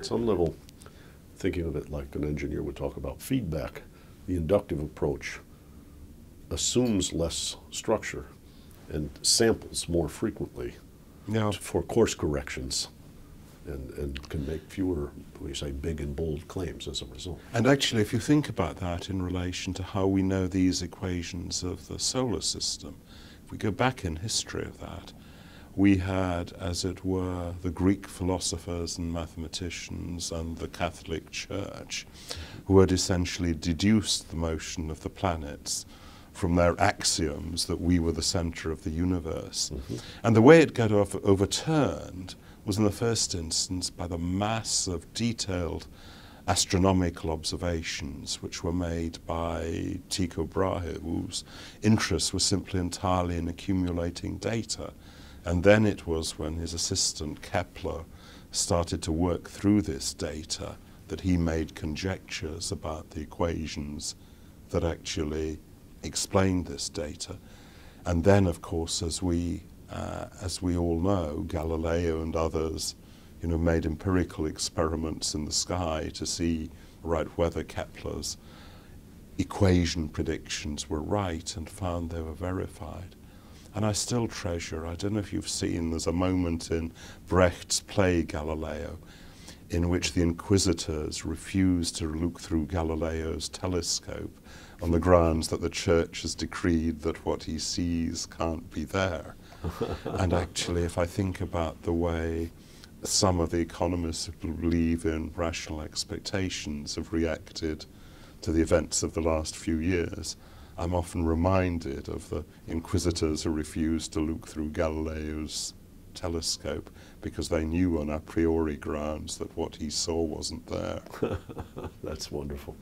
at some level, thinking of it like an engineer would talk about feedback, the inductive approach assumes less structure and samples more frequently for course corrections and can make fewer, we say, big and bold claims as a result. And actually, if you think about that in relation to how we know these equations of the solar system, if we go back in history of that, we had, as it were, the Greek philosophers and mathematicians and the Catholic Church who had essentially deduced the motion of the planets from their axioms that we were the center of the universe. And the way it got overturned was in the first instance by the mass of detailed astronomical observations which were made by Tycho Brahe, whose interest was simply entirely in accumulating data. And then it was when his assistant Kepler started to work through this data that he made conjectures about the equations that actually explained this data. And then, of course, as we all know, Galileo and others, made empirical experiments in the sky to see whether Kepler's equation predictions were right, and found they were verified. And I still treasure, I don't know if you've seen, there's a moment in Brecht's play Galileo in which the inquisitors refuse to look through Galileo's telescope on the grounds that the church has decreed that what he sees can't be there. And actually, if I think about the way some of the economists who believe in rational expectations have reacted to the events of the last few years, I'm often reminded of the inquisitors who refused to look through Galileo's telescope because they knew on a priori grounds that what he saw wasn't there. That's wonderful.